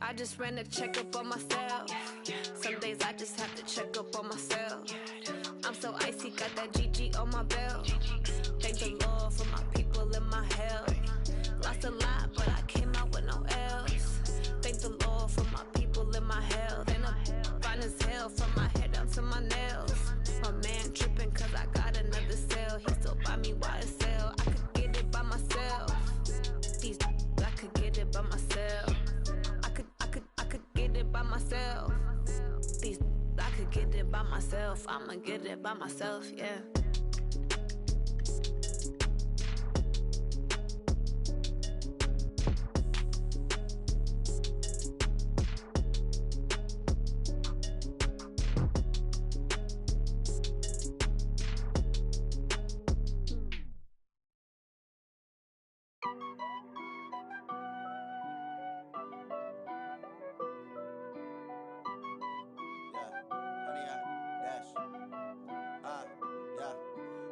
I just ran a checkup on myself. Some days I just have to check up on myself. I'm so icy, got that GG on my belt. Thank the Lord for my people and my health. Lost a lot, but I came out with no else. Thank the Lord for my people and my health. And I'm fine as hell from my head down to my nails. My man tripping cause I got another cell. He still buy me YSL. I could get it by myself. These I could get it by myself. I could get it by myself. These I could get it by myself. I'ma get it by myself, yeah.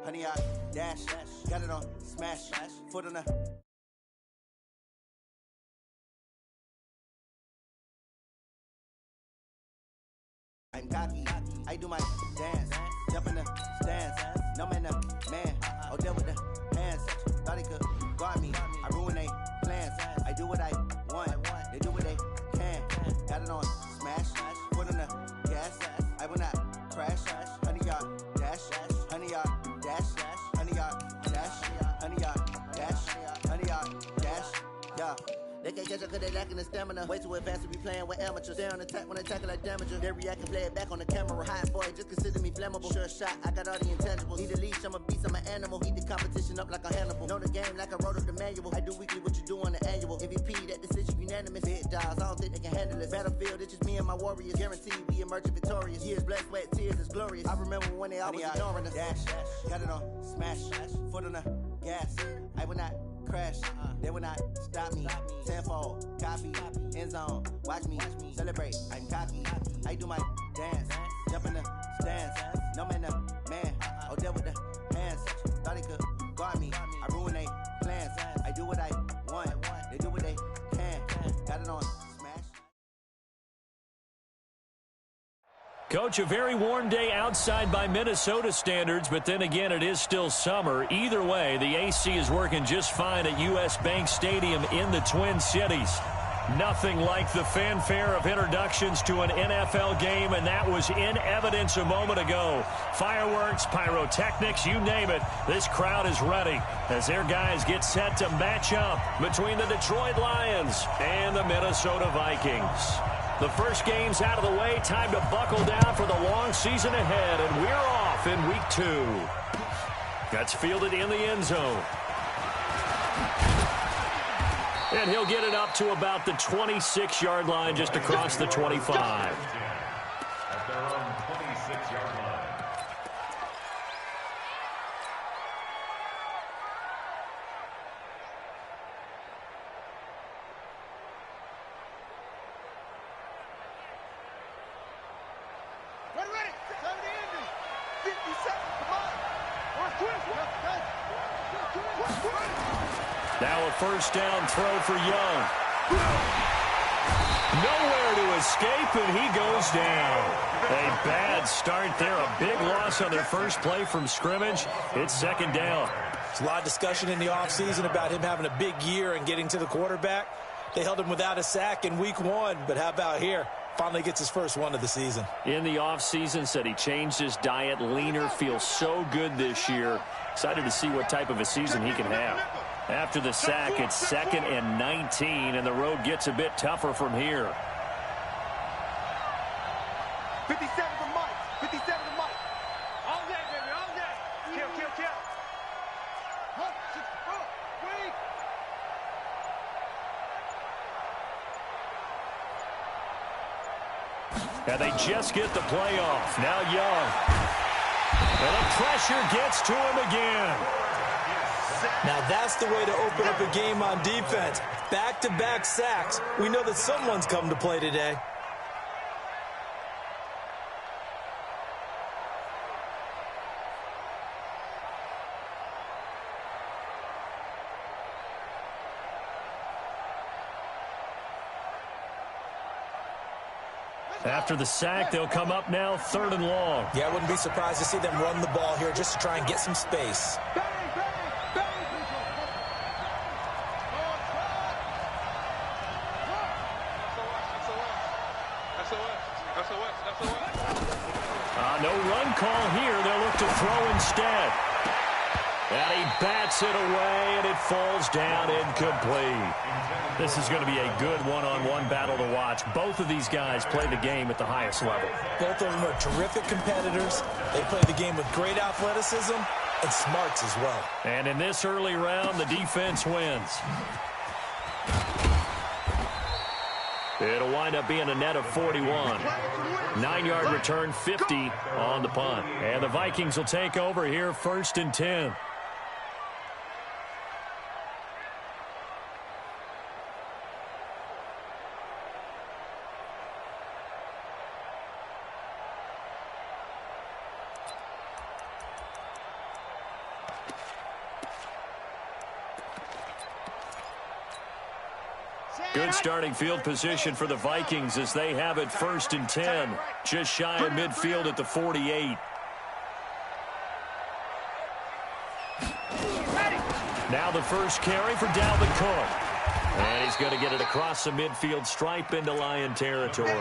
Honey, I dash, got it on smash, foot on the. I'm cocky, I do my dance, jump in the stands, no man, man, oh there with the hands, thought he could guard me, I ruin they plans, I do what I want, they do what they can, got it on smash, foot on the gas, I will not crash, honey, y'all dash, honey, y'all dash, honey, y'all dash, honey, y'all dash, honey, y'all dash, yeah. They can't catch up cause they lacking the stamina. Way too advanced to be playing with amateurs. Stay on attack when they tackle like damager. They react and play it back on the camera. Hot boy, just consider me flammable. Sure shot, I got all the intangibles. Need a leash, I'm a beast, I'm an animal. Heat the competition up like a Hannibal. Know the game like I wrote up the manual. I do weekly what you do on the annual. MVP, that decision unanimous. Big dogs, I don't think they can handle it. Battlefield, it's just me and my warriors. Guaranteed we emerge victorious. Years, blood, sweat, tears, it's glorious. I remember when they always ignoring us. Dash, got it on smash, foot on the gas. I will not crash, they will not stop me. Tenfold, copy, end zone, watch me celebrate. I'm cocky, I do my dance, jump in the stands. No man, man, oh there with the hands. Thought he could guard me, I ruin they plans. I do what I want, they do what they can. Got it on smash. Coach, a very warm day outside by Minnesota standards, but then again, it is still summer. Either way, the AC is working just fine at U.S. Bank Stadium in the Twin Cities. Nothing like the fanfare of introductions to an NFL game, and that was in evidence a moment ago. Fireworks, pyrotechnics, you name it. This crowd is ready as their guys get set to match up between the Detroit Lions and the Minnesota Vikings. The first game's out of the way. Time to buckle down for the long season ahead, and we're off in week 2. That's fielded in the end zone. And he'll get it up to about the 26-yard line, just across the 25. At their own 26-yard line. Ready. 70 Indy. 57. Come on. Now a first down throw for Young. Nowhere to escape, and he goes down. A bad start there. A big loss on their first play from scrimmage. It's second down. There's a lot of discussion in the offseason about him having a big year and getting to the quarterback. They held him without a sack in week 1, but how about here? Finally gets his first one of the season. In the offseason, said he changed his diet, leaner, feels so good this year. Excited to see what type of a season he can have. After the sack, it's 2nd and 19, and the road gets a bit tougher from here. 57 for Mike. 57 for Mike. All day, baby, all day. Kill. Wait. And they just get the play off. Now Young. And the pressure gets to him again. Now that's the way to open up a game on defense. Back-to-back sacks. We know that someone's come to play today. After the sack, they'll come up now 3rd and long. Yeah, I wouldn't be surprised to see them run the ball here just to try and get some space. No run call here. They'll look to throw instead. And he bats it away, and it falls down incomplete. This is going to be a good one-on-one battle to watch. Both of these guys play the game at the highest level. Both of them are terrific competitors. They play the game with great athleticism and smarts as well. And in this early round, the defense wins. It'll wind up being a net of 41. 9-yard return, 50 on the punt. And the Vikings will take over here 1st and 10. Good starting field position for the Vikings as they have it 1st and 10. Just shy of midfield at the 48. Now the first carry for Dalvin Cook. And he's going to get it across the midfield stripe into Lion territory.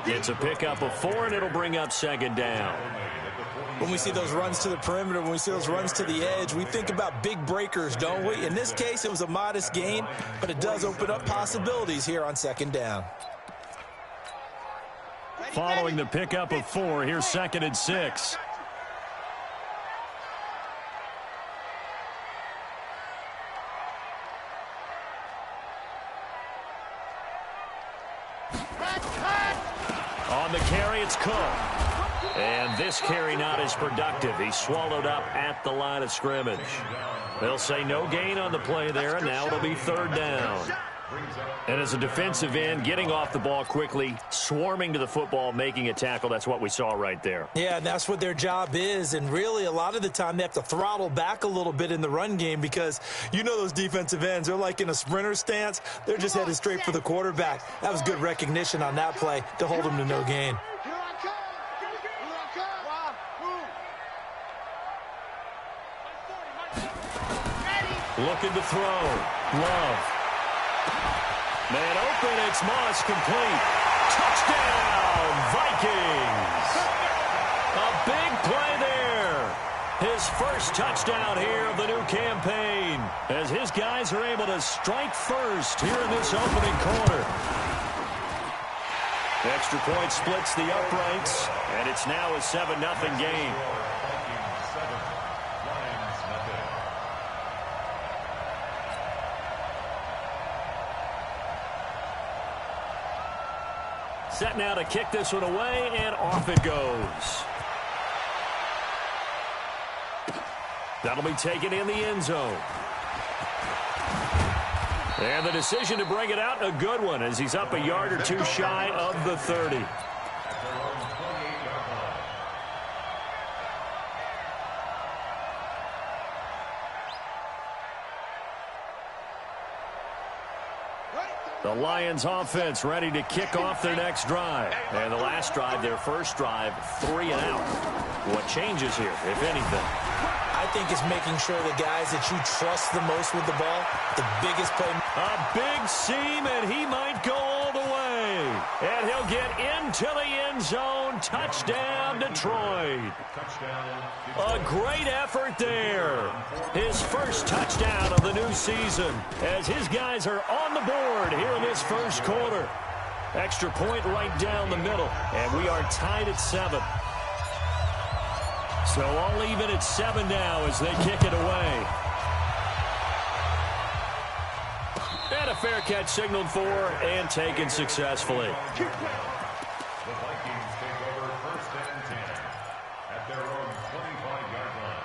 It's a pickup of 4, and it'll bring up 2nd down. When we see those runs to the perimeter, when we see those runs to the edge, we think about big breakers, don't we? In this case, it was a modest gain, but it does open up possibilities here on 2nd down. Following the pickup of 4, here's 2nd and 6. On the carry, it's Cook. And this carry not as productive. He's swallowed up at the line of scrimmage. They'll say no gain on the play there, and now it'll be 3rd down. And as a defensive end, getting off the ball quickly, swarming to the football, making a tackle, that's what we saw right there. Yeah, and that's what their job is. And really, a lot of the time, they have to throttle back a little bit in the run game because you know those defensive ends, they're like in a sprinter stance. They're just headed straight for the quarterback. That was good recognition on that play to hold him to no gain. Looking to throw. Love. Man open, it's Moss, complete. Touchdown, Vikings. A big play there. His first touchdown here of the new campaign as his guys are able to strike first here in this opening quarter. Extra point splits the uprights, and it's now a 7-0 game. Set now to kick this one away, and off it goes. That'll be taken in the end zone. And the decision to bring it out, a good one, as he's up a yard or two shy of the 30. The Lions offense ready to kick off their next drive. And the last drive, their first drive, 3 and out. What changes here, if anything? I think it's making sure the guys that you trust the most with the ball, the biggest play. A big seam, and he might go all the way. And he'll get into the end zone. Touchdown, Detroit. A great effort there. His first touchdown of the new season as his guys are on the board here in this first quarter. Extra point right down the middle, and we are tied at 7. So all even at 7 now as they kick it away. And a fair catch signaled for and taken successfully. The Vikings take over 1st and 10 at their own 25-yard line.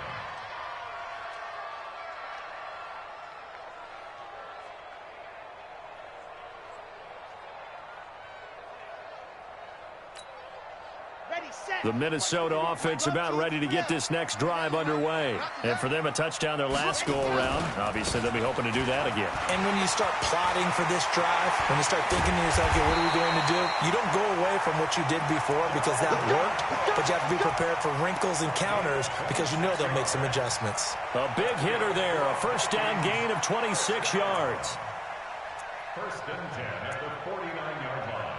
The Minnesota offense about ready to get this next drive underway. And for them, a touchdown their last go-around. Obviously, they'll be hoping to do that again. And when you start plotting for this drive, when you start thinking to yourself, okay, what are we going to do? You don't go away from what you did before because that worked, but you have to be prepared for wrinkles and counters because you know they'll make some adjustments. A big hitter there, a first down gain of 26 yards. First and 10 at the 49-yard line.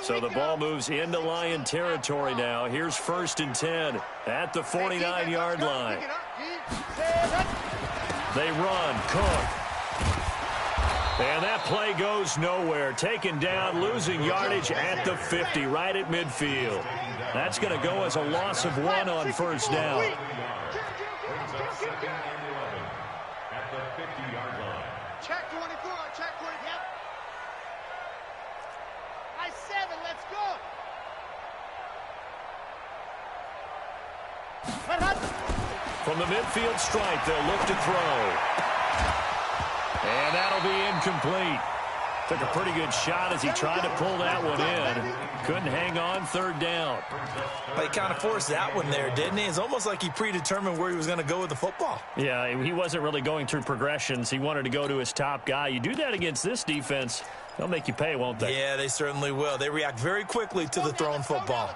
So the ball moves into Lion territory now. Here's first and 10 at the 49-yard line. They run. Cook. And that play goes nowhere. Taken down, losing yardage at the 50, right at midfield. That's going to go as a loss of 1 on first down. Brings up second and 11 at the 50-yard line. Check 24, check 20. Yep. I-7, let's go. From the midfield stripe, they'll look to throw. And that'll be incomplete. Took a pretty good shot as he tried to pull that one in. Couldn't hang on, third down. But he kind of forced that one there, didn't he? It's almost like he predetermined where he was going to go with the football. Yeah, he wasn't really going through progressions. He wanted to go to his top guy. You do that against this defense, they'll make you pay, won't they? Yeah, they certainly will. They react very quickly to the thrown football.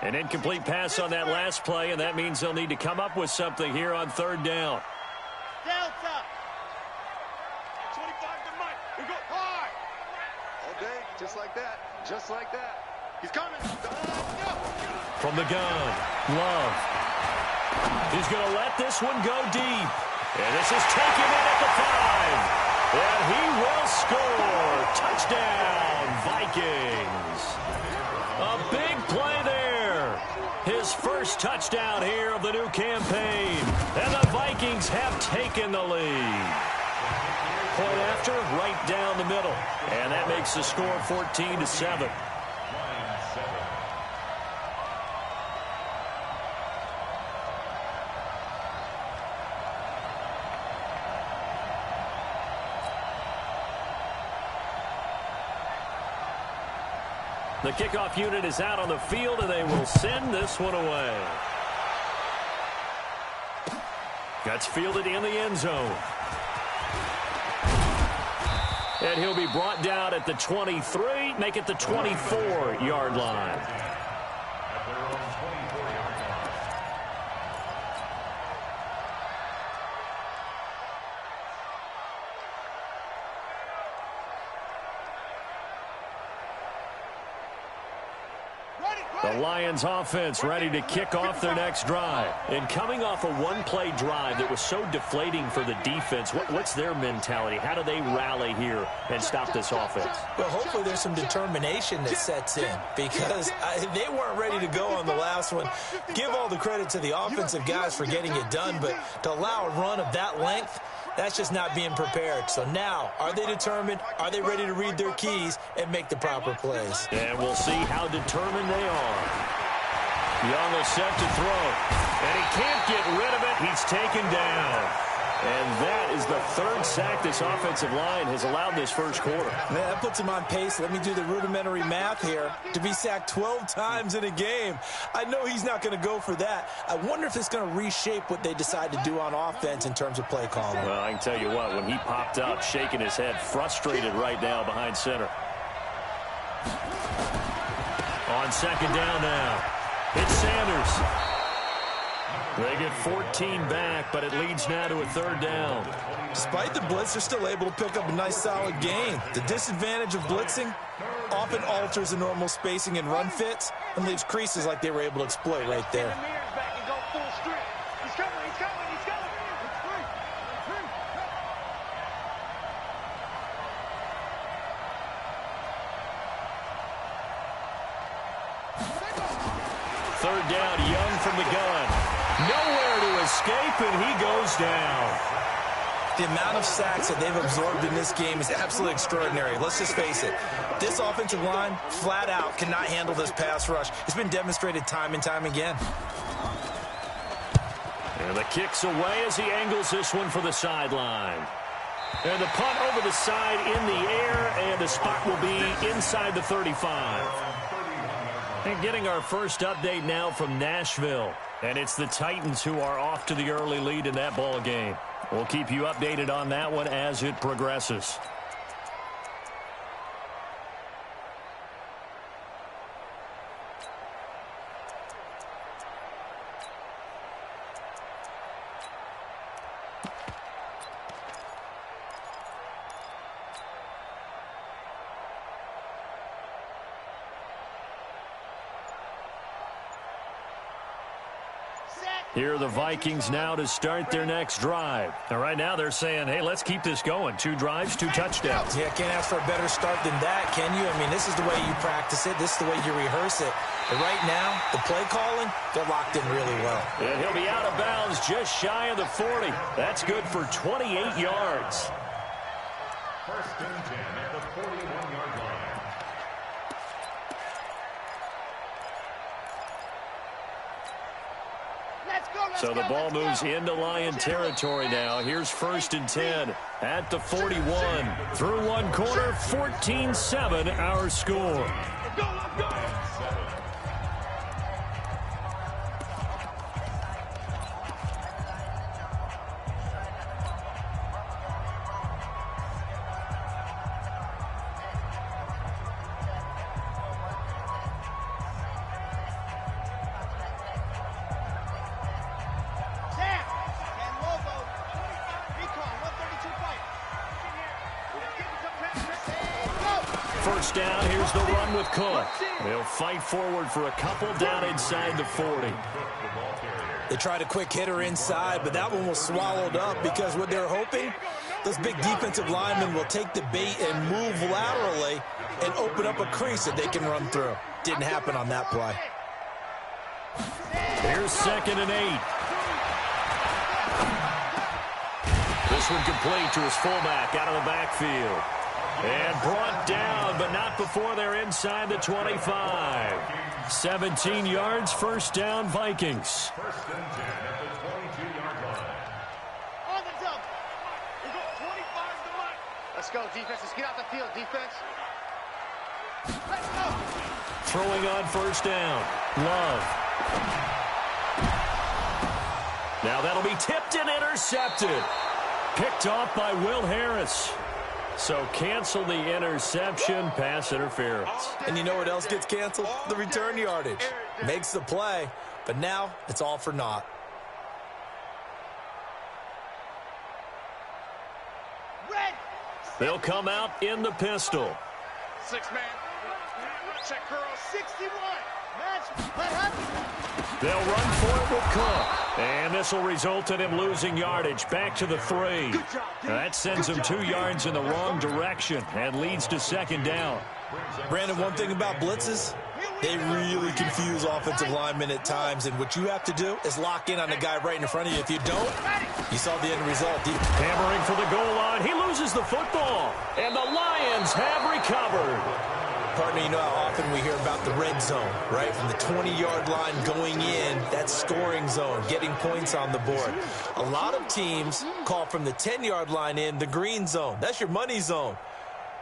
An incomplete pass on that last play, and that means they'll need to come up with something here on third down. Delta. 25 to Mike. We go hard. All day, just like that. Just like that. He's coming. From the gun, Love. He's going to let this one go deep. And this is taken in at the 5. And he will score. Touchdown, Vikings. A big play there. His first touchdown here of the new campaign. And the Vikings have taken the lead. Point after, right down the middle. And that makes the score 14-7. The kickoff unit is out on the field, and they will send this one away. That's fielded in the end zone. And he'll be brought down at the 23, make it the 24-yard line. At their own 24-yard line. The Lions offense ready to kick off their next drive. And coming off a one-play drive that was so deflating for the defense, what's their mentality? How do they rally here and stop this offense? Well, hopefully there's some determination that sets in because they weren't ready to go on the last one. Give all the credit to the offensive guys for getting it done, but to allow a run of that length, that's just not being prepared. So now, are they determined? Are they ready to read their keys and make the proper plays? And we'll see how determined they are. Young will set to throw. And he can't get rid of it. He's taken down. And that is the third sack this offensive line has allowed this first quarter. Man, that puts him on pace. Let me do the rudimentary math here. To be sacked 12 times in a game, I know he's not going to go for that. I wonder if it's going to reshape what they decide to do on offense in terms of play calling. Well, I can tell you what, when he popped up, shaking his head, frustrated right now behind center. On second down now, it's Sanders. They get 14 back, but it leads now to a third down. Despite the blitz, they're still able to pick up a nice solid gain. The disadvantage of blitzing often alters the normal spacing and run fits and leaves creases like they were able to exploit right there. Third down, Young from the gun. Nowhere to escape, and he goes down. The amount of sacks that they've absorbed in this game is absolutely extraordinary. Let's just face it. This offensive line, flat out, cannot handle this pass rush. It's been demonstrated time and time again. And the kick's away as he angles this one for the sideline. And the punt over the side in the air, and the spot will be inside the 35. And getting our first update now from Nashville. And it's the Titans who are off to the early lead in that ball game. We'll keep you updated on that one as it progresses. Here are the Vikings now to start their next drive. And right now they're saying, hey, let's keep this going. 2 drives, 2 touchdowns. Yeah, can't ask for a better start than that, can you? I mean, this is the way you practice it. This is the way you rehearse it. But right now, the play calling, they're locked in really well. And he'll be out of bounds just shy of the 40. That's good for 28 yards. First and 10 at the 41-yard line. So the ball moves into Lion territory now. Here's first and 10 at the 41. Through one quarter, 14-7 our score. First down, here's the run with Cook. They'll fight forward for a couple down inside the 40. They tried a quick hitter inside, but that one was swallowed up because what they're hoping, those big defensive linemen will take the bait and move laterally and open up a crease that they can run through. Didn't happen on that play. Here's second and 8. This one complete to his fullback out of the backfield. And brought down, but not before they're inside the 25. 17 yards, first down, Vikings. First and 10 at the 22-yard line. On the jump. We go 25 to Mike. Let's go, defense. Let's get out the field, defense. Let's go. Throwing on first down, Love. Now that'll be tipped and intercepted. Picked off by Will Harris. So cancel the interception, pass interference. And you know what else gets canceled? The return yardage. Makes the play, but now it's all for naught. Red. They'll come out in the pistol. 6-man. Check curl. 61. Match. What happened? They'll run for it with Cook. And this will result in him losing yardage back to the 3. That sends him 2 yards in the wrong direction and leads to second down. Brandon, one thing about blitzes, they really confuse offensive linemen at times, and what you have to do is lock in on the guy right in front of you. If you don't, you saw the end result. Hammering for the goal line. He loses the football, and the Lions have recovered. Partner, you know how often we hear about the red zone, right? From the 20-yard line going in, that's scoring zone, getting points on the board. A lot of teams call from the 10-yard line in the green zone. That's your money zone.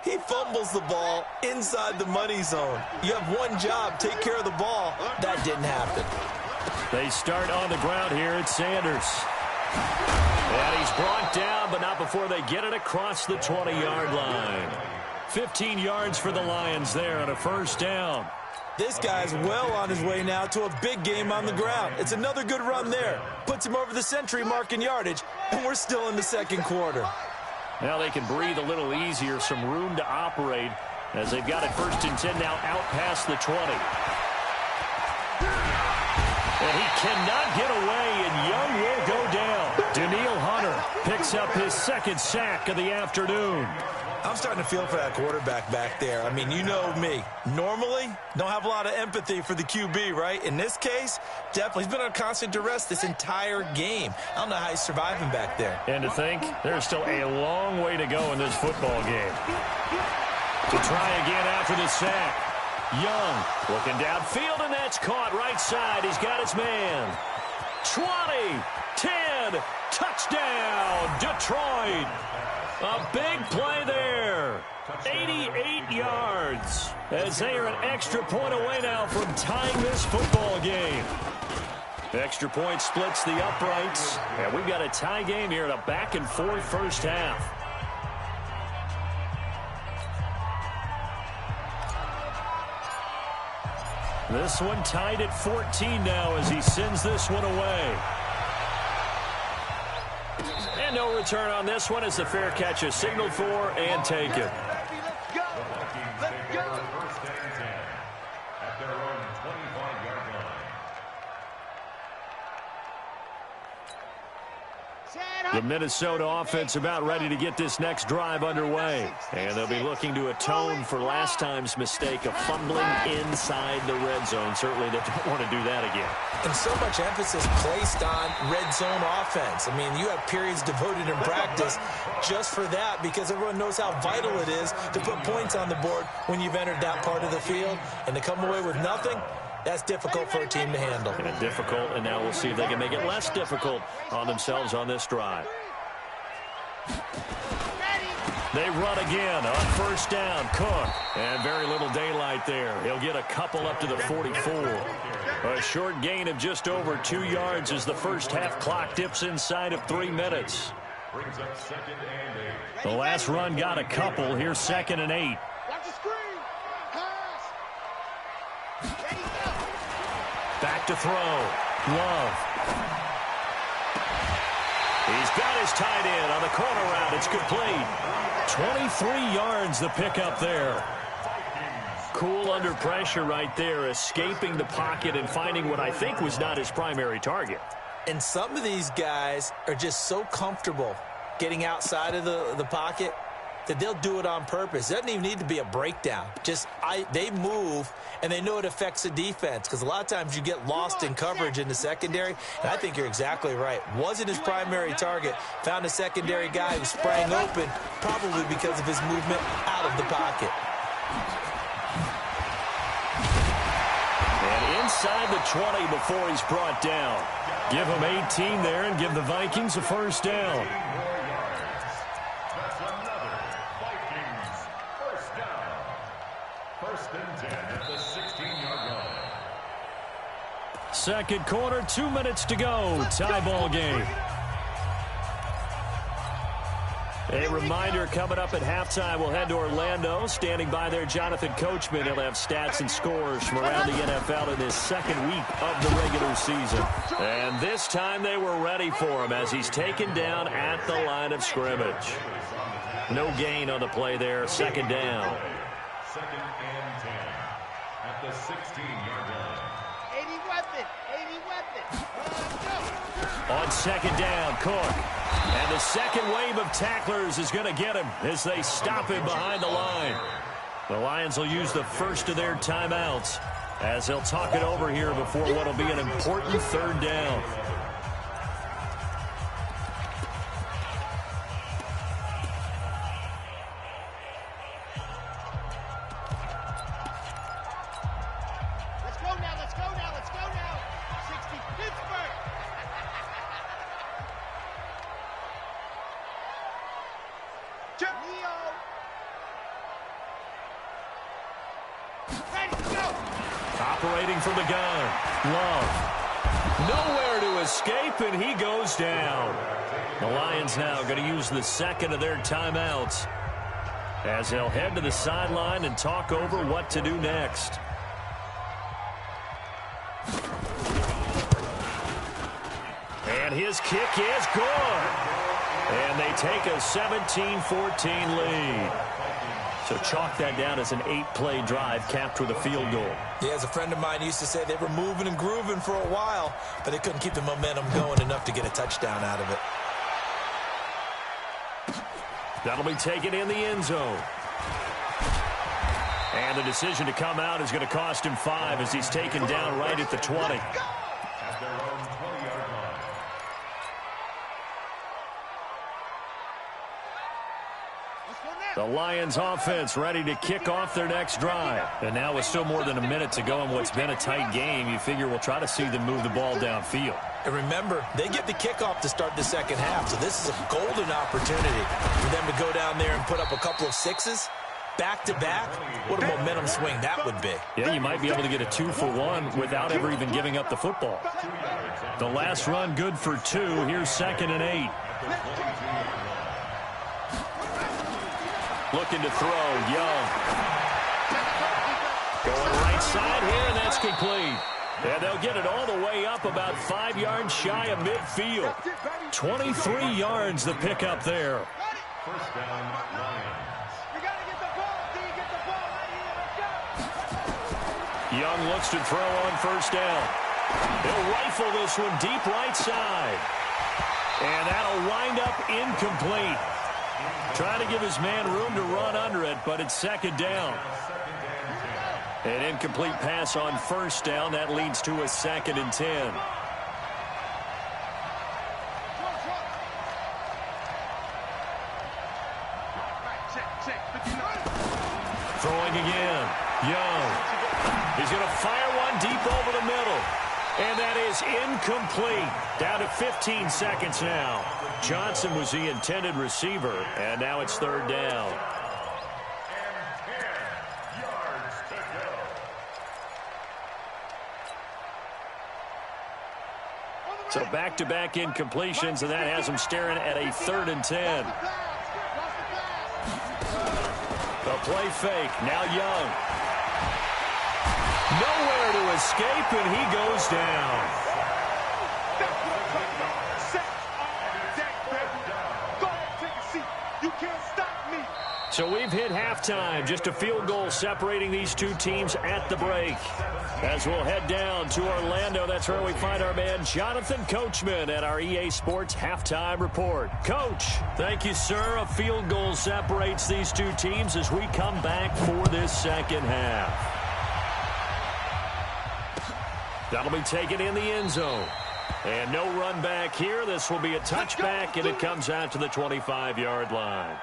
He fumbles the ball inside the money zone. You have one job, take care of the ball. That didn't happen. They start on the ground here at Sanders. And he's brought down, but not before they get it across the 20-yard line. 15 yards for the Lions there on a first down. This guy's well on his way now to a big game on the ground. It's another good run there. Puts him over the century mark in yardage, and we're still in the second quarter. Now they can breathe a little easier, some room to operate as they've got it first and 10 now out past the 20. And he cannot get away, and Young will go down. Danielle Hunter picks up his second sack of the afternoon. I'm starting to feel for that quarterback back there. I mean, you know me. Normally, don't have a lot of empathy for the QB, right? In this case, definitely. He's been on constant duress this entire game. I don't know how he's surviving back there. And to think, there's still a long way to go in this football game. To try again after the sack. Young looking downfield, and that's caught right side. He's got his man. 20, 10, touchdown, Detroit. A big play there. 88 yards. As they are an extra point away now from tying this football game. Extra point splits the uprights. And we've got a tie game here in a back-and-forth first half. This one tied at 14 now as he sends this one away. And no return on this one as the fair catch is signaled for and taken. The Vikings take over first and 10 at their own 25-yard line. The Minnesota offense about ready to get this next drive underway. And they'll be looking to atone for last time's mistake of fumbling inside the red zone. Certainly they don't want to do that again. And so much emphasis placed on red zone offense. I mean, you have periods devoted in practice just for that because everyone knows how vital it is to put points on the board when you've entered that part of the field. And to come away with nothing, that's difficult for a team to handle. And difficult, and now we'll see if they can make it less difficult on themselves on this drive. They run again on first down. Cook. And very little daylight there. He'll get a couple up to the 44. A short gain of just over 2 yards as the first half clock dips inside of 3 minutes. Brings up 2nd and 8. The last run got a couple. Here's 2nd and 8. Watch the screen. Pass. Ready, go. Back to throw. Love. He's got his tight end on the corner route. It's complete. 23 yards the pickup there. Cool under pressure right there, escaping the pocket and finding what I think was not his primary target. And some of these guys are just so comfortable getting outside of the pocket that they'll do it on purpose. It doesn't even need to be a breakdown. They move, and they know it affects the defense because a lot of times you get lost in coverage in the secondary, and I think you're exactly right. Wasn't his primary target. Found a secondary guy who sprang open, probably because of his movement out of the pocket. And inside the 20 before he's brought down. Give him 18 there and give the Vikings a first down. That's another Vikings first down. 1st and 10 at the 16-yard line. Second quarter, 2 minutes to go. Tie ball game. A reminder coming up at halftime, we'll head to Orlando. Standing by there, Jonathan Coachman. He'll have stats and scores from around the NFL in this second week of the regular season. And this time they were ready for him as he's taken down at the line of scrimmage. No gain on the play there, 2nd down. 2nd and 10 at the 16-yard line. 80 weapon. On 2nd down, Cook. And the second wave of tacklers is going to get him as they stop him behind the line. The Lions will use the first of their timeouts as they'll talk it over here before what will be an important 3rd down. Let's go now. 60 Pittsburgh. Leo. Ready, go. Operating from the gun. Love. Nowhere to escape, and he goes down. The Lions now going to use the second of their timeouts as they'll head to the sideline and talk over what to do next. And his kick is good. And they take a 17-14 lead. So chalk that down as an 8-play drive capped with a field goal. Yeah, as a friend of mine used to say, they were moving and grooving for a while, but they couldn't keep the momentum going enough to get a touchdown out of it. That'll be taken in the end zone. And the decision to come out is going to cost him 5 as he's taken down right at the 20. At their own 20-yard line. The Lions offense ready to kick off their next drive. And now with still more than a minute to go in what's been a tight game, you figure we'll try to see them move the ball downfield. And remember, they get the kickoff to start the second half, so this is a golden opportunity for them to go down there and put up a couple of sixes. Back-to-back, what a momentum swing that would be. Yeah, you might be able to get a 2-for-1 without ever even giving up the football. The last run good for 2. Here's 2nd and 8. Looking to throw, Young. Going right side here, and that's complete. And they'll get it all the way up about 5 yards shy of midfield. 23 yards the pickup there. First down, Lions. Young looks to throw on first down. He'll rifle this one deep right side. And that'll wind up incomplete. Trying to give his man room to run under it, but it's 2nd down. An incomplete pass on first down. That leads to a 2nd and 10. Throwing again. Young. He's going to fire one deep over the middle. And that is incomplete. Down to 15 seconds now. Johnson was the intended receiver, and now it's 3rd down. And 10 yards to go. So back-to-back incompletions, and that has him staring at a 3rd and 10. The play fake. Now Young. Nowhere to escape, and he goes down. So we've hit halftime. Just a field goal separating these two teams at the break. As we'll head down to Orlando, that's where we find our man Jonathan Coachman at our EA Sports Halftime Report. Coach, thank you, sir. A field goal separates these two teams as we come back for this second half. That'll be taken in the end zone. And no run back here. This will be a touchback, and it comes out to the 25-yard line.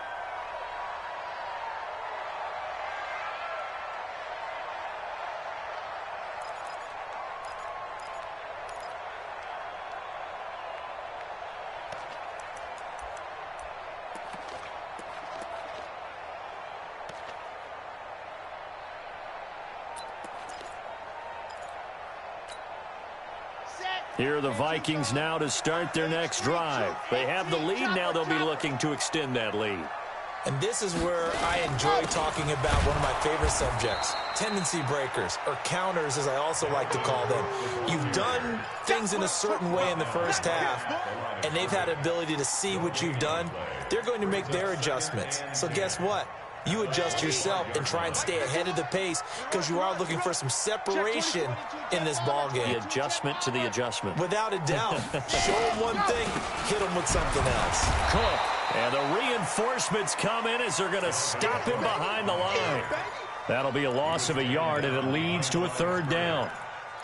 Here are the Vikings now to start their next drive. They have the lead. Now they'll be looking to extend that lead. And this is where I enjoy talking about one of my favorite subjects, tendency breakers, or counters as I also like to call them. You've done things in a certain way in the first half, and they've had the ability to see what you've done. They're going to make their adjustments. So guess what? You adjust yourself and try and stay ahead of the pace because you are looking for some separation in this ball game. The adjustment to the adjustment. Without a doubt. Show them one thing, hit them with something else. Cook. And the reinforcements come in as they're going to stop him behind the line. That'll be a loss of a yard, and it leads to a 3rd down.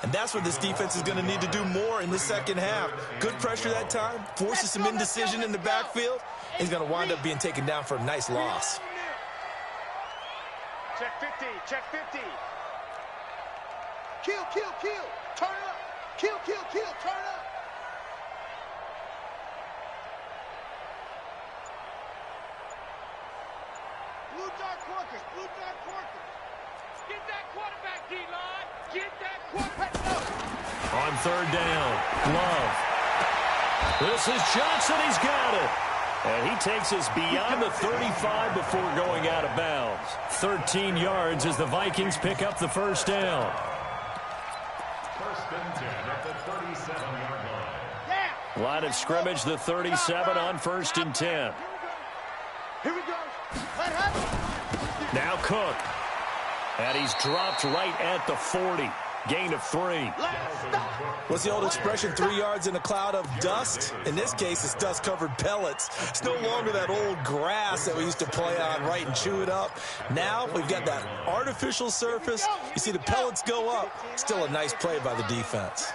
And that's what this defense is going to need to do more in the second half. Good pressure that time, forces some indecision in the backfield. He's going to wind up being taken down for a nice loss. Check 50, check 50. Kill, kill, kill. Turn up. Kill, kill, kill. Turn up. Blue dart Corkers, blue dart Corkers. Get that quarterback, D-line. Get that quarterback. No. On 3rd down, Love. This is Johnson. He's got it. And he takes us beyond the 35 before going out of bounds. 13 yards as the Vikings pick up the first down. First and 10 at the 37-yard line. Line of scrimmage, the 37 on 1st and 10. Here we go. Now Cook. And he's dropped right at the 40. Gain of 3. What's the old expression, 3 yards in a cloud of dust? In this case, it's dust-covered pellets. It's no longer that old grass that we used to play on, right, and chew it up. Now we've got that artificial surface. You see the pellets go up. Still a nice play by the defense.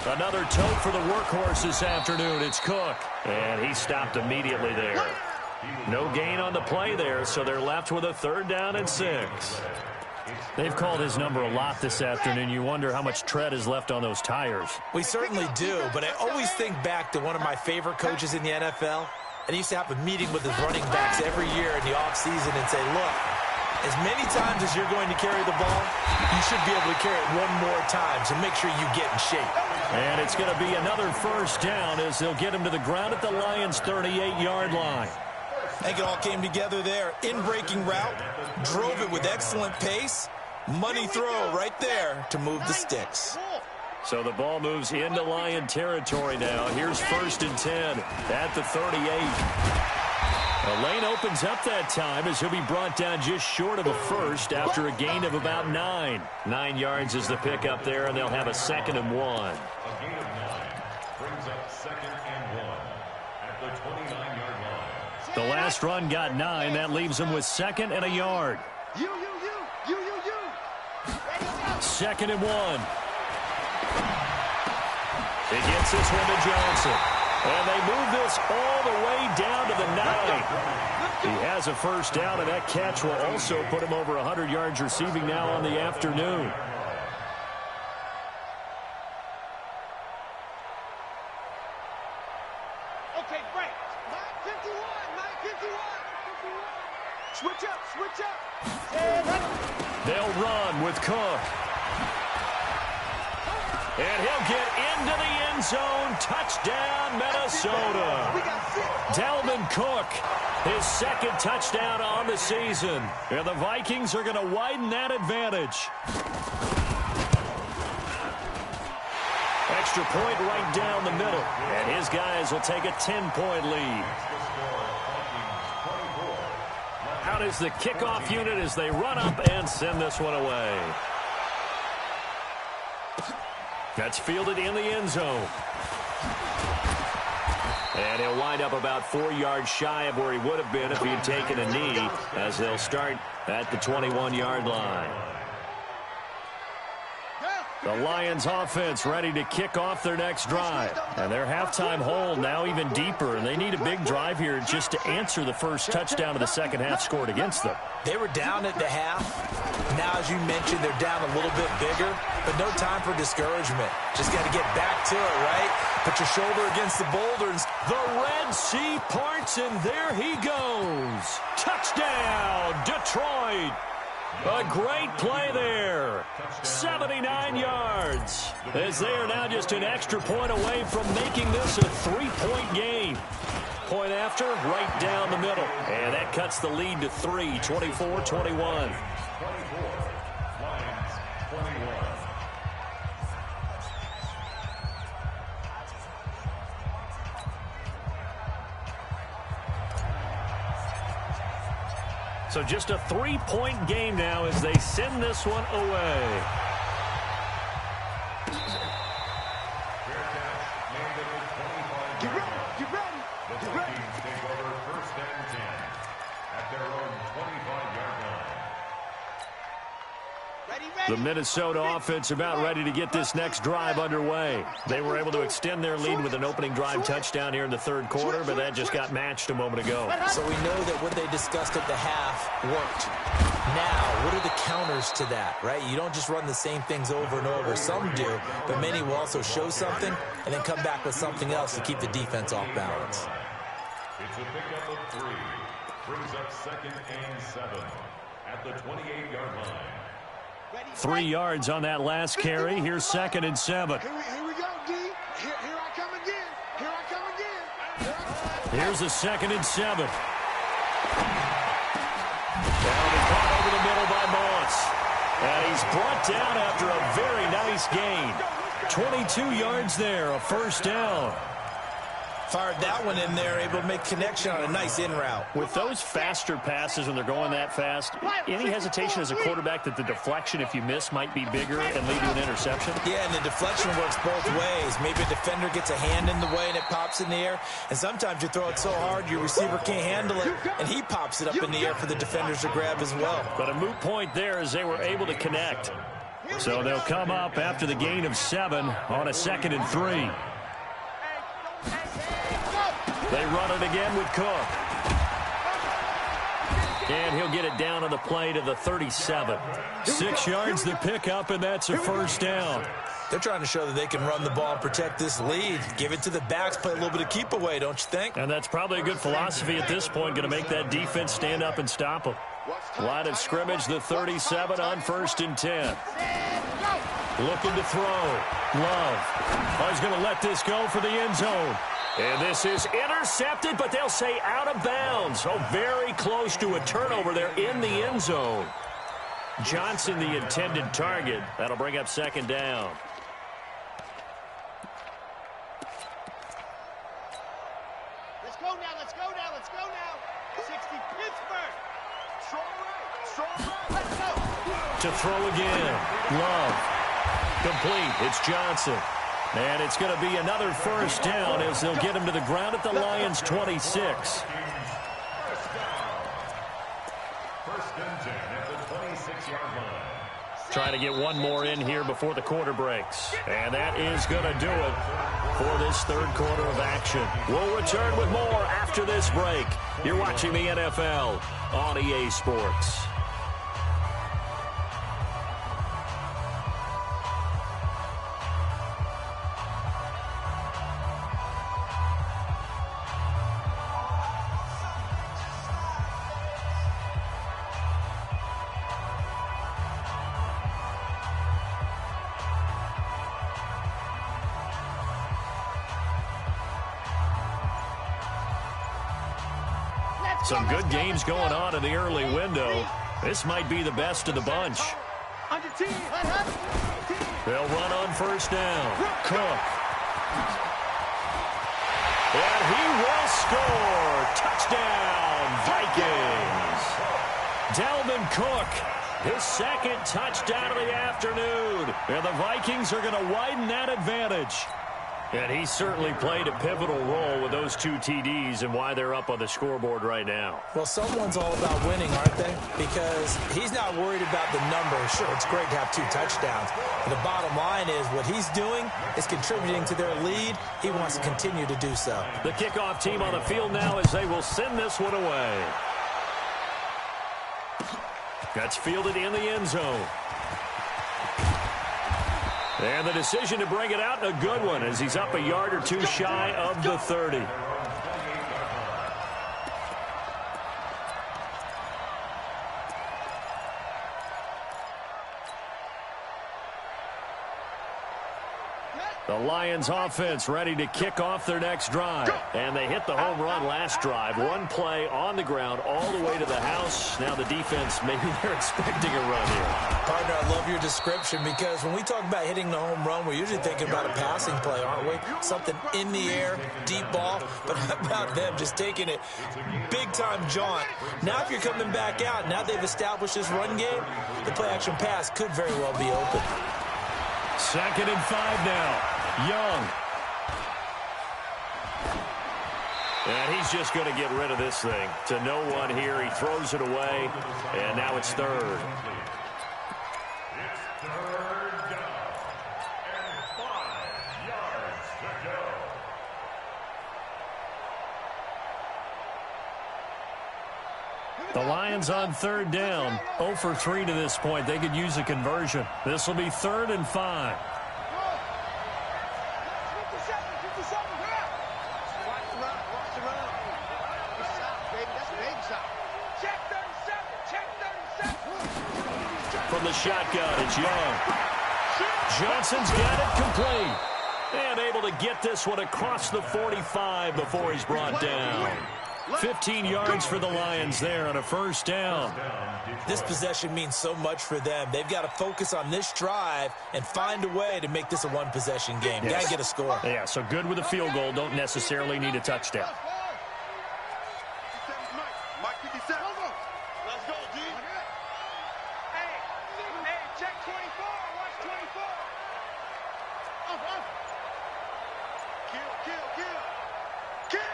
Another tote for the workhorse this afternoon. It's Cook. And he stopped immediately there. No gain on the play there, so they're left with a 3rd down and 6. They've called his number a lot this afternoon. You wonder how much tread is left on those tires. We certainly do, but I always think back to one of my favorite coaches in the NFL, and he used to have a meeting with his running backs every year in the offseason and say, look, as many times as you're going to carry the ball, you should be able to carry it one more time, so make sure you get in shape. And it's going to be another first down as they'll get him to the ground at the Lions' 38-yard line. I think it all came together there. In-breaking route, drove it with excellent pace. Money throw right there to move the sticks. So the ball moves into Lion territory now. Here's 1st and 10 at the 38. The lane opens up that time as he'll be brought down just short of a first after a gain of about 9. 9 yards is the pickup there, and they'll have a 2nd and 1. A gain of 9 brings up 2nd and 1 at the 29-yard line. The last run got 9. That leaves him with 2nd and a yard. 2nd and 1. He gets this one to Johnson. And they move this all the way down to the 9. He has a first down, and that catch will also put him over 100 yards receiving now on the afternoon. Okay, break. 9:51. Switch up. They'll run with Cook. And he'll get into the end zone. Touchdown, Minnesota. Dalvin Cook, his 2nd touchdown on the season. And the Vikings are going to widen that advantage. Extra point right down the middle. And his guys will take a 10-point lead. Out is the kickoff unit as they run up and send this one away. That's fielded in the end zone. And he'll wind up about 4 yards shy of where he would have been if he had taken a knee, as they'll start at the 21-yard line. The Lions offense ready to kick off their next drive. And their halftime hole now even deeper, and they need a big drive here just to answer the first touchdown of the second half scored against them. They were down at the half. Now, as you mentioned, they're down a little bit bigger, but no time for discouragement. Just got to get back to it, right? Put your shoulder against the boulders. The Red Sea parts, and there he goes. Touchdown, Detroit. A great play there. 79 yards. As they are now just an extra point away from making this a 3-point game. Point after, right down the middle. And that cuts the lead to 3, 24-21. 24, Lions 21. So just a 3-point game now as they send this one away. Get ready. The Vikings take over 1st and 10 at their own 25-yard line. The Minnesota offense about ready to get this next drive underway. They were able to extend their lead with an opening drive touchdown here in the 3rd quarter, but that just got matched a moment ago. So we know that what they discussed at the half worked. Now, what are the counters to that, right? You don't just run the same things over and over. Some do, but many will also show something and then come back with something else to keep the defense off balance. It's a pickup of 3. Brings up 2nd and 7 at the 28-yard line. 3 yards on that last carry. Here's 2nd and 7. Here we go, D. Here I come again. Here's a 2nd and 7. Now the caught over the middle by Moss. And he's brought down after a very nice gain. 22 yards there, a first down. Fired that one in there, able to make connection on a nice in route. With those faster passes when they're going that fast, any hesitation as a quarterback that the deflection, if you miss, might be bigger and lead to an interception? Yeah, and the deflection works both ways. Maybe a defender gets a hand in the way and it pops in the air. And sometimes you throw it so hard your receiver can't handle it, and he pops it up in the air for the defenders to grab as well. But a moot point there as they were able to connect. So they'll come up after the gain of 7 on a 2nd and 3. They run it again with Cook. And he'll get it down on the play to the 37. 6 yards the pickup, and that's a first down. They're trying to show that they can run the ball and protect this lead. Give it to the backs, play a little bit of keep away, don't you think? And that's probably a good philosophy at this point, going to make that defense stand up and stop them. Line of scrimmage, the 37 on 1st and 10. Looking to throw. Love. Oh, he's going to let this go for the end zone. And this is intercepted, but they'll say out of bounds. Oh, very close to a turnover there in the end zone. Johnson, the intended target. That'll bring up 2nd down. Let's go now, let's go now, let's go now. 60 Pittsburgh. Strong right, let's go. To throw again. Love. Complete. It's Johnson. And it's going to be another first down as they'll get him to the ground at the Lions' 26. First and 10 at the 26-yard line. Trying to get one more in here before the quarter breaks. And that is going to do it for this 3rd quarter of action. We'll return with more after this break. You're watching the NFL on EA Sports. Some good games going on in the early window. This might be the best of the bunch. They'll run on 1st down. Cook. And he will score. Touchdown, Vikings. Dalvin Cook, his 2nd touchdown of the afternoon. And the Vikings are going to widen that advantage. And he certainly played a pivotal role with those 2 TDs and why they're up on the scoreboard right now. Well, someone's all about winning, aren't they? Because he's not worried about the numbers. Sure, it's great to have 2 touchdowns. But the bottom line is what he's doing is contributing to their lead. He wants to continue to do so. The kickoff team on the field now as they will send this one away. That's fielded in the end zone. And the decision to bring it out, a good one, as he's up a yard or 2 shy of the 30. The Lions offense ready to kick off their next drive. And they hit the home run last drive. 1 play on the ground all the way to the house. Now the defense, maybe they're expecting a run here. Partner, I love your description because when we talk about hitting the home run, we're usually thinking about a passing play, aren't we? Something in the air, deep ball. But how about them just taking it big-time jaunt? Now if you're coming back out, now they've established this run game, the play-action pass could very well be open. 2nd and 5 now. Young. And he's just going to get rid of this thing. To no one here. He throws it away. And now it's 3rd. It's 3rd down and 5 yards to go. The Lions on 3rd down. 0 for 3 to this point. They could use a conversion. This will be 3rd and 5. From the shotgun, it's Young. Johnson's got it complete. And able to get this one across the 45 before he's brought down. 15 yards for the Lions there on a 1st down. This possession means so much for them. They've got to focus on this drive and find a way to make this a 1-possession game. Yes. Got to get a score. Yeah, so good with a field goal. Don't necessarily need a touchdown. Mike 57. Let's go, D. Hey, check 24. Watch 24. Kill.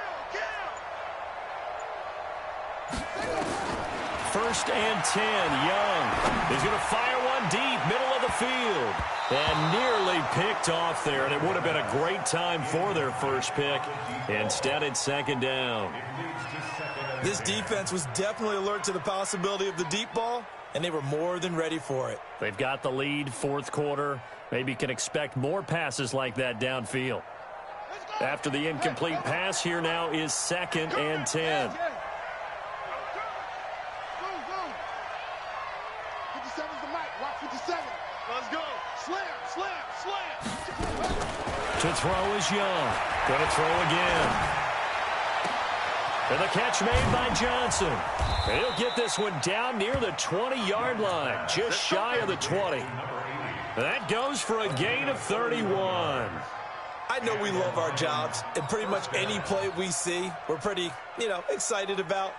1st and 10, Young. He's going to fire one deep, middle of the field. And nearly picked off there, and it would have been a great time for their first pick. Instead, it's second down. This defense was definitely alert to the possibility of the deep ball, and they were more than ready for it. They've got the lead, fourth quarter. Maybe can expect more passes like that downfield. After the incomplete pass, here now is 2nd and 10. 57's the mic. Watch 57. Let's go. Slam, slam, slam. To throw is Young. Going to throw again. And the catch made by Johnson. He'll get this one down near the 20-yard line, just shy of the 20. That goes for a gain of 31. I know we love our jobs, and pretty much any play we see, we're pretty, excited about.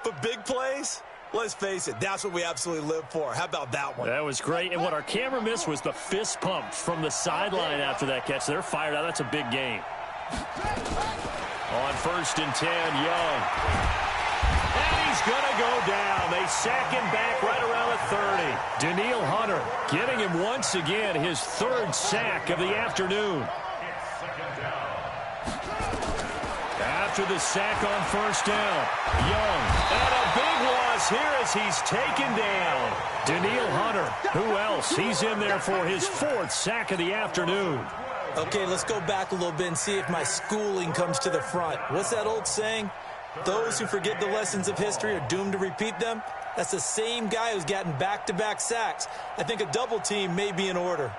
But big plays, let's face it, that's what we absolutely live for. How about that one? That was great, and what our camera missed was the fist pump from the sideline after that catch. They're fired out. That's a big game. On 1st and 10, Young. And he's going to go down. They sack him back right around the 30. Danielle Hunter getting him once again his 3rd sack of the afternoon. After the sack on 1st down, Young. And a big loss here as he's taken down. Danielle Hunter, who else? He's in there for his 4th sack of the afternoon. Okay, let's go back a little bit and see if my schooling comes to the front. What's that old saying? Those who forget the lessons of history are doomed to repeat them. That's the same guy who's gotten back-to-back sacks. I think a double team may be in order.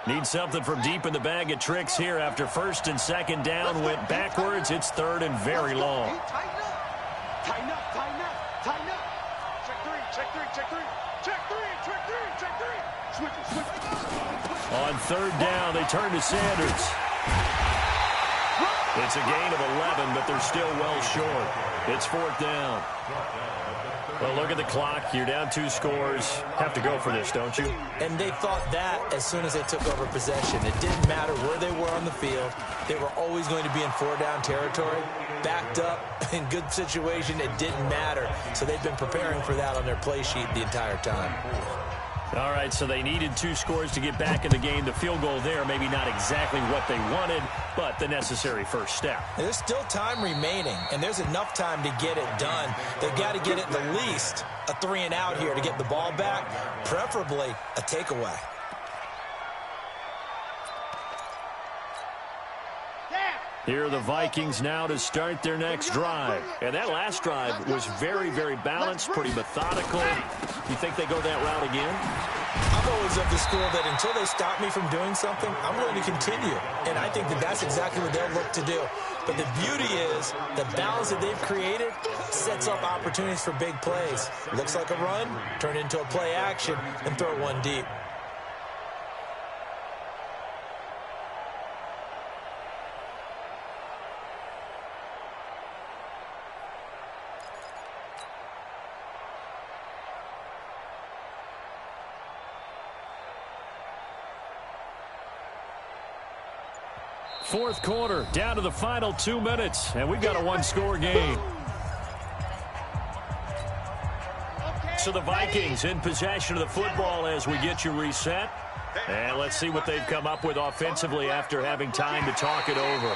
Need something from deep in the bag of tricks here after 1st and 2nd down went backwards. It's 3rd and very long. Tighten up, tighten up, tighten up, tighten up. Check 3, check 3, check 3, check 3, check 3, check 3. Switch it, switch it. On 3rd down, they turn to Sanders. It's a gain of 11, but they're still well short. It's 4th down. Well, look at the clock. You're down 2 scores. Have to go for this, don't you? And they thought that as soon as they took over possession. It didn't matter where they were on the field. They were always going to be in 4-down territory. Backed up, in good situation, it didn't matter. So they've been preparing for that on their play sheet the entire time. All right, so they needed 2 scores to get back in the game. The field goal there, maybe not exactly what they wanted, but the necessary first step. There's still time remaining, and there's enough time to get it done. They've got to get at the least a 3-and-out here to get the ball back, preferably a takeaway. Here are the Vikings now to start their next drive. And that last drive was very, very balanced, pretty methodical. You think they go that route again? I'm always of the school that until they stop me from doing something, I'm going to continue. And I think that that's exactly what they'll look to do. But the beauty is the balance that they've created sets up opportunities for big plays. Looks like a run, turn it into a play action, and throw one deep. Fourth quarter, down to the final 2 minutes, and we've got a 1-score game. So the Vikings in possession of the football as we get you reset. And let's see what they've come up with offensively after having time to talk it over.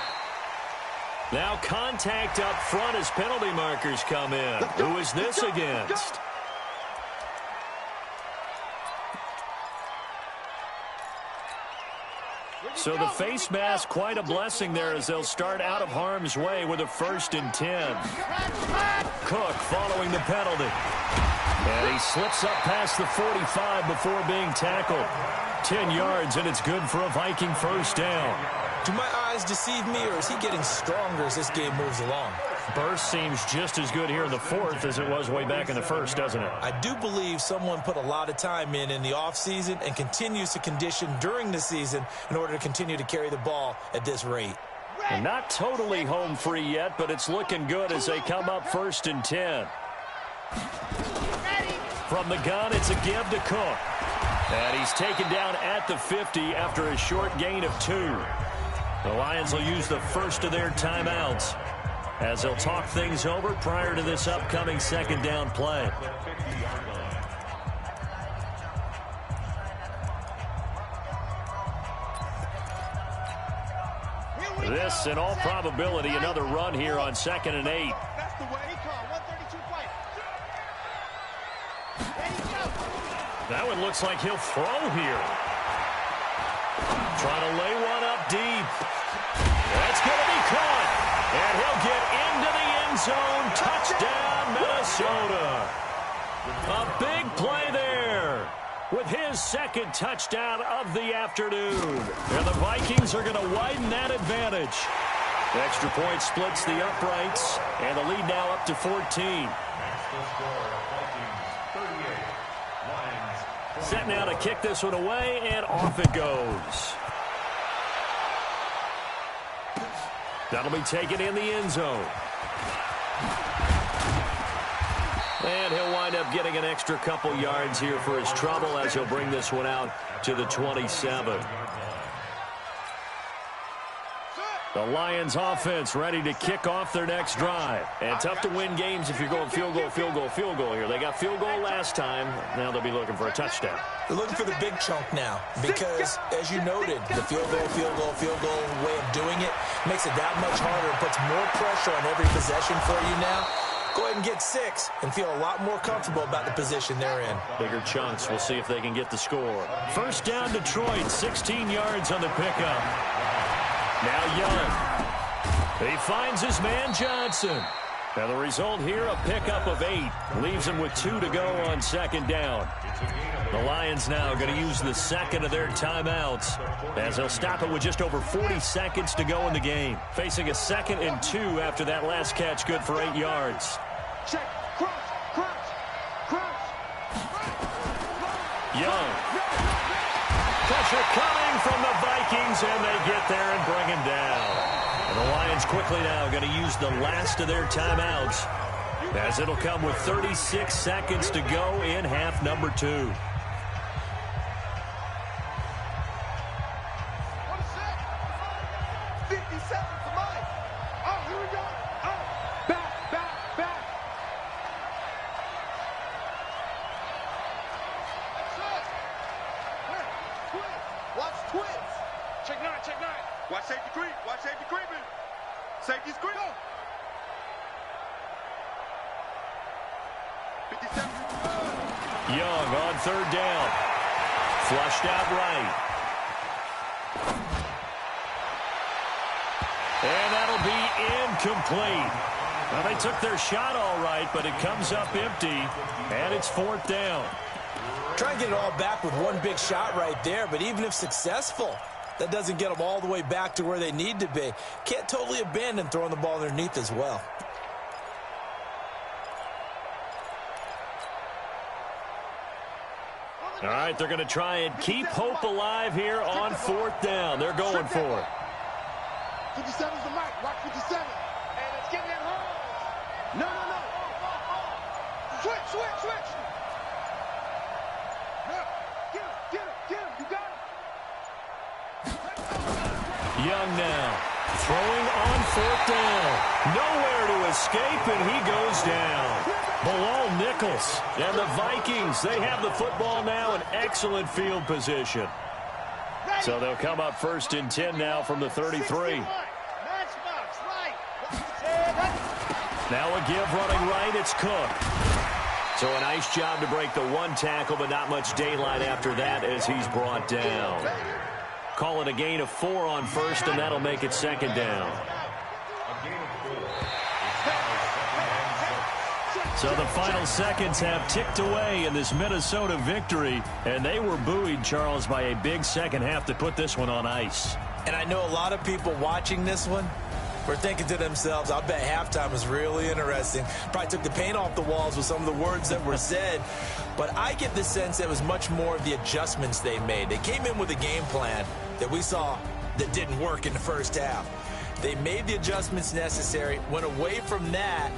Now contact up front as penalty markers come in. Who is this against? So the face mask, quite a blessing there as they'll start out of harm's way with a 1st and 10. Cook following the penalty. And he slips up past the 45 before being tackled. 10 yards, and it's good for a Viking first down. Do my eyes deceive me, or is he getting stronger as this game moves along? Burst seems just as good here in the 4th as it was way back in the 1st, doesn't it? I do believe someone put a lot of time in the offseason and continues to condition during the season in order to continue to carry the ball at this rate. And not totally home free yet, but it's looking good as they come up 1st and 10. From the gun, it's a give to Cook. And he's taken down at the 50 after a short gain of 2. The Lions will use the first of their timeouts as they'll talk things over prior to this upcoming 2nd down play. This, in all probability, another run here on 2nd and 8. That's the way. Come on, 132 play. There you go. That one looks like he'll throw here. Trying to lay one up deep. That's going to be caught. And he'll get into the end zone. Touchdown, Minnesota. A big play there with his 2nd touchdown of the afternoon. And the Vikings are going to widen that advantage. Extra point splits the uprights, and the lead now up to 14. Set now to kick this one away, and off it goes. That'll be taken in the end zone. And he'll wind up getting an extra couple yards here for his trouble as he'll bring this one out to the 27. The Lions offense ready to kick off their next drive. And tough to win games if you're going field goal, field goal, field goal here. They got field goal last time. Now they'll be looking for a touchdown. They're looking for the big chunk now because, as you noted, the field goal, field goal, field goal way of doing it makes it that much harder and puts more pressure on every possession for you now. Go ahead and get 6 and feel a lot more comfortable about the position they're in. Bigger chunks. We'll see if they can get the score. First down, Detroit, 16 yards on the pickup. Now Young. He finds his man Johnson. Now the result here, a pickup of 8. Leaves him with 2 to go on 2nd down. The Lions now going to use the 2nd of their timeouts as they'll stop it with just over 40 seconds to go in the game. Facing a 2nd and 2 after that last catch, good for 8 yards. Check. Crouch. Young. Pressure coming from the Vikings, and they get there and bring him down. And the Lions quickly now going to use the last of their timeouts as it'll come with 36 seconds to go in half number 2. Young on 3rd down. Flushed out right. And that'll be incomplete. Well, they took their shot all right, but it comes up empty, and it's 4th down. Try and get it all back with one big shot right there, but even if successful, that doesn't get them all the way back to where they need to be. Can't totally abandon throwing the ball underneath as well. All right, they're going to try and keep hope alive here on 4th down. They're going for it. 57's the mic. Watch 57. And it's getting that home. No. Switch. No. Get him. You got him. Young now. Throwing on 4th down. Nowhere to escape, and he goes down. Bilal Nichols and the Vikings, they have the football now in excellent field position. So they'll come up 1st and 10 now from the 33. Now a give running right, it's Cook. So a nice job to break the 1 tackle, but not much daylight after that as he's brought down. Call it a gain of 4 on 1st, and that'll make it 2nd down. So the final seconds have ticked away in this Minnesota victory, and they were buoyed, Charles, by a big second half to put this one on ice. And I know a lot of people watching this one were thinking to themselves, I'll bet halftime was really interesting. Probably took the paint off the walls with some of the words that were said. But I get the sense that it was much more of the adjustments they made. They came in with a game plan that we saw that didn't work in the first half. They made the adjustments necessary, went away from that,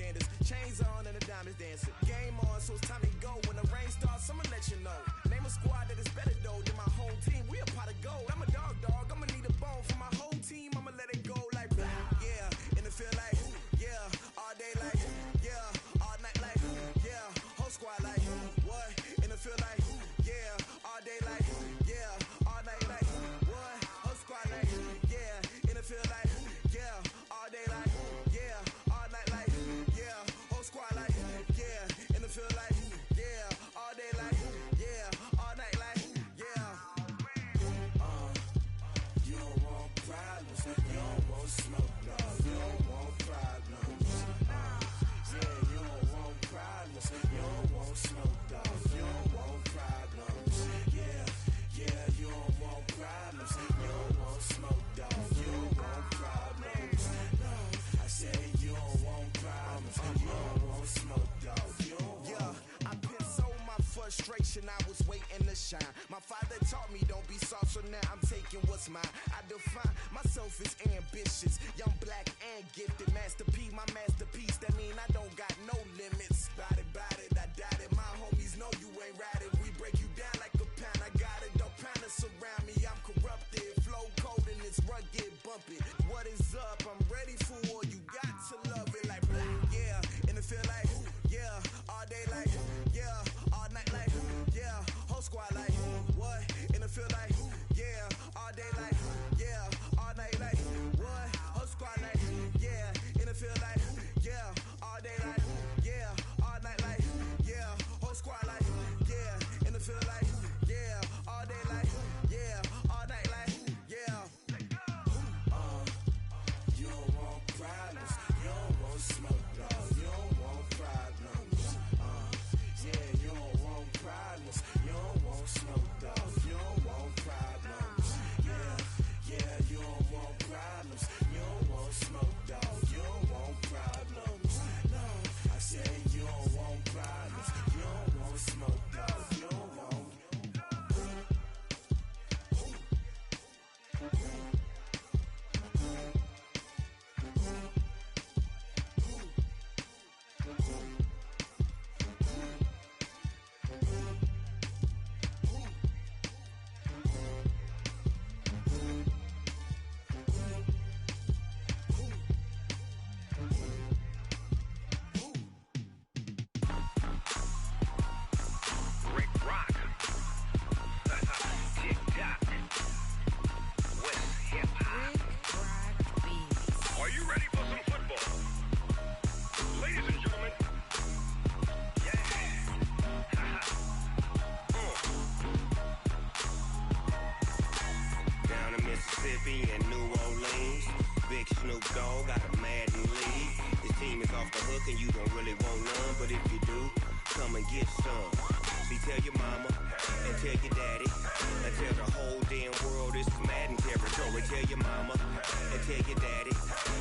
Sanders. Chains on and the diamonds dancing. Game on, so it's time to go. When the rain starts, I'ma let you know. Name a squad that is better though than my home team. We a pot of gold. I'm a dog. I'ma need a bone for my whole team. I'ma let it go like blah. Yeah, in the field like yeah, all day like yeah, all night like yeah, whole squad like what? In the field like yeah, all day like yeah, all night like what? Whole squad like yeah, in the field like yeah, all day like yeah, all night like yeah, whole squad like yeah, in the field like yeah, all day like yeah, all night like yeah. You don't want problems, you don't want smoke, no, you don't want problems. Yeah, you don't want problems, you don't want smoke, dog, you don't want problems. Yeah, you don't want problems, you don't want smoke, dog, you don't want problems. No, I said you don't want problems, you don't want smoke, dog, you don't want. Yeah, I've been so my frustration, I was waiting to shine. My father taught me don't be soft, so now I'm taking what's mine. I define myself as ambitious, young, black, and gifted. Master P, my masterpiece, that mean I don't got no limits. Bout it, I doubt it. My homies know you ain't ratted. We break you down like a pound. I got it, don't pound to surround me. I'm corrupted, flow cold and it's rugged, bumpy. What is up? I'm ready for war. You got to love it like blah. Yeah, in the field like yeah, all day like yeah, all night like yeah, whole squad like what? In the field like yeah, all day like yeah, all night like what? Whole squad like yeah, in the field like yeah, all day like yeah, all night like yeah, whole squad like yeah, in the field like yeah, all day like yeah, all night like yeah. You don't want problems, you don't want smoke, dog, you don't want problems. Yeah, you don't want problems, you don't want smoke, dog, you don't want problems. Yeah, you don't want problems, you don't want smoke, dog, you don't want problems. No, I said you don't want problems, you don't want smoke, dog, you don't want. Rick Rock. TikTok. West Hip Hop. Are you ready for some football? Ladies and gentlemen. Yeah. Down in Mississippi and New Orleans, Big Snoop Dogg got a Madden league. His team is off the hook and you don't really want none, but if you do, come and get some. See, tell your mama and tell your daddy and tell the whole damn world this is Madden territory. Tell your mama and tell your daddy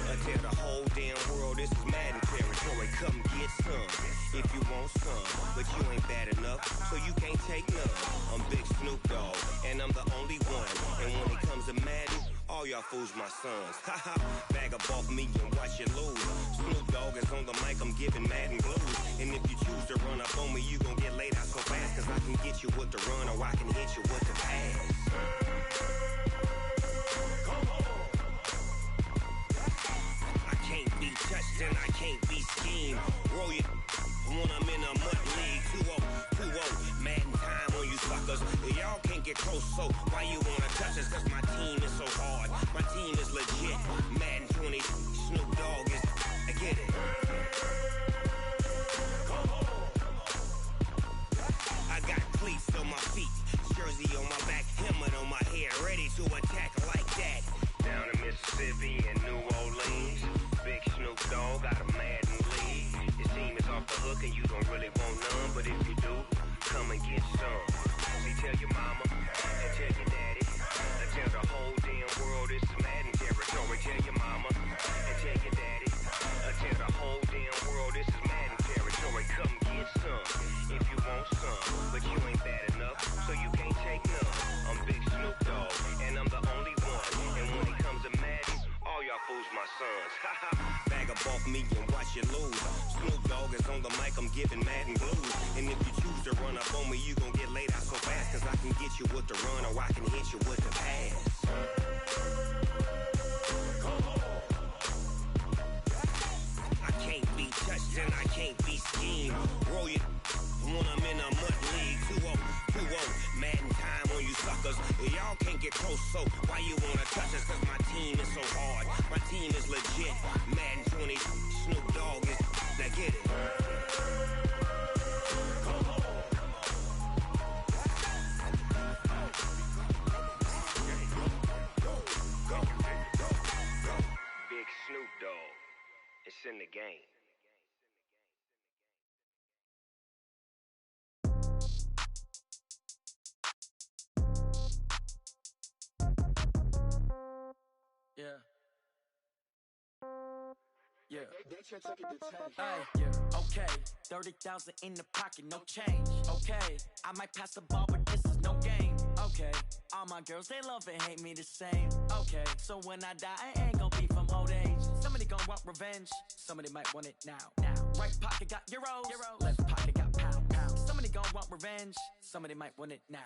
and tell the whole damn world this is Madden territory. Come get some if you want some, but you ain't bad enough, so you can't take none. I'm Big Snoop Dogg and I'm the only one. And when it comes to Madden, all y'all fools my sons. Haha, bag up off me and watch you lose. Snoop Dogg is on the mic, I'm giving Madden blues. And if you choose to run up on me, you gon' get laid out so fast. Cause I can get you with the run or I can hit you with the pass. Come on. I can't be touched and I can't be schemed. Roll you when I'm in a mud league. 2-0, Madden time on you suckers. Y'all can't get close, so why you wanna touch us? Cause my team is so hard, my team is legit. Madden 20, Snoop Dogg is, I get it. Come on. I got cleats on my feet, jersey on my back, helmet on my head, ready to attack like that. Down in Mississippi and New Orleans, Big Snoop Dogg got a Madden league. His team is off the hook and you don't really want none, but if you do, come and get some. See, tell your mama and tell your daddy and tell the whole damn world it's Madden territory. Tell your mama and tell your daddy. Bag up off me and watch you lose. Snoop Dogg is on the mic, I'm giving Madden blues. And if you choose to run up on me, you gon' get laid out so fast. Cause I can get you with the run or I can hit you with the pass. I can't be touched and I can't be schemed. Roll you when I'm in a mud league. 2-0, Madden time on you suckers. Y'all can't get close, so why you wanna touch us? Cause my team is so hard. My team is legit. Madden 20, Snoop Dogg is. Now get it. Big Snoop Dogg. It's in the game. Yeah. Yeah. Hey, yeah. Okay. 30,000 in the pocket, no change. Okay. I might pass the ball, but this is no game. Okay. All my girls, they love and hate me the same. Okay. So when I die, I ain't gon' be from old age. Somebody gon' want revenge. Somebody might want it now. Right pocket got euros. Left pocket got pound. Somebody gon' want revenge. Somebody might want it now.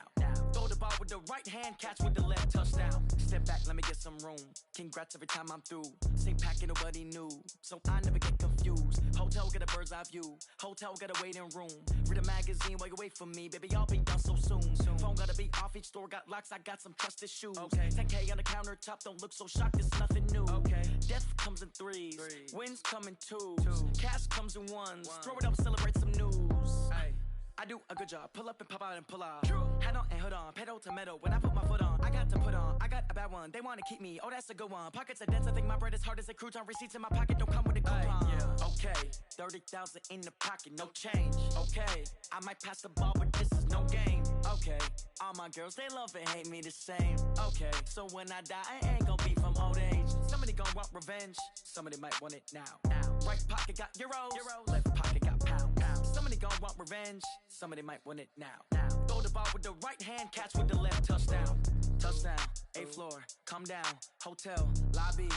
Throw the ball with the right hand, catch with the left, touchdown. Step back, let me get some room. Congrats every time I'm through. Same packet, nobody knew, so I never get confused. Hotel get a bird's eye view. Hotel got a waiting room. Read a magazine while you wait for me, baby. I'll be done so soon. Phone gotta be off. Each store got locks. I got some trusted shoes. Okay. 10K on the countertop. Don't look so shocked. It's nothing new. Okay. Death comes in threes. Wins come in twos. Cash comes in ones. Throw it up, celebrate some news. Ay. I do a good job. Pull up and pop out and pull out. Head on and hood on. Pedal to metal. When I put my foot on, I got to put on. I got a bad one. They want to keep me. Oh, that's a good one. Pockets are dense. I think my bread is hard as a crouton. Receipts in my pocket don't come with a coupon. Yeah. Okay. 30,000 in the pocket. No change. Okay. I might pass the ball, but this is no game. Okay. All my girls, they love and hate me the same. Okay. So when I die, I ain't gon' be from old age. Somebody gon' want revenge. Somebody might want it now. Right pocket got euros. Left pocket got pound. Somebody gon' want revenge. Somebody might want it now. Throw the ball with the right hand, catch with the left, touchdown. Touchdown, 8th floor, come down, hotel, lobby.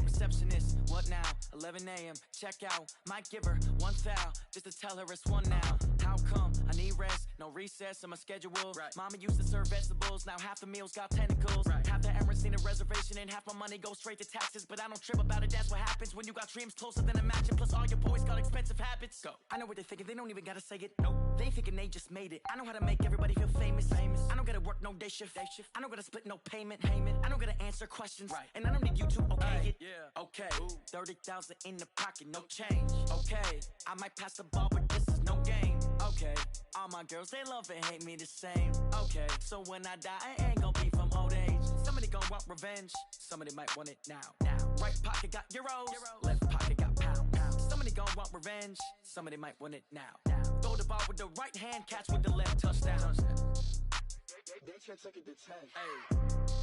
Receptionist, what now? 11 a.m., check out. Might give her one foul, just to tell her it's one now. How come? I need rest, no recess in my schedule. Right. Mama used to serve vegetables, now half the meals got tentacles. Right. Half the Emirates need a reservation and half my money goes straight to taxes. But I don't trip about it, that's what happens when you got dreams closer than a mansion. Plus all your boys got expensive habits. Go. I know what they're thinking, they don't even gotta say it. Nope. They thinking they just made it. I know how to make everybody feel famous. I don't gotta work no day shift. I don't gotta split no payment. I don't gotta answer questions. Right. And I don't need you to okay it. Yeah. Okay. 30,000 in the pocket, no change. Okay. I might pass the ball, but this is no game. Okay. All my girls, they love and hate me the same. Okay. So when I die, I ain't gon' be from old age. Somebody gon' want revenge. Somebody might want it now. Right pocket got euros. Left pocket got pound. Somebody gon' want revenge. Somebody might want it now. Throw the ball with the right hand, catch with the left, touchdown. They can't take it to 10. Hey.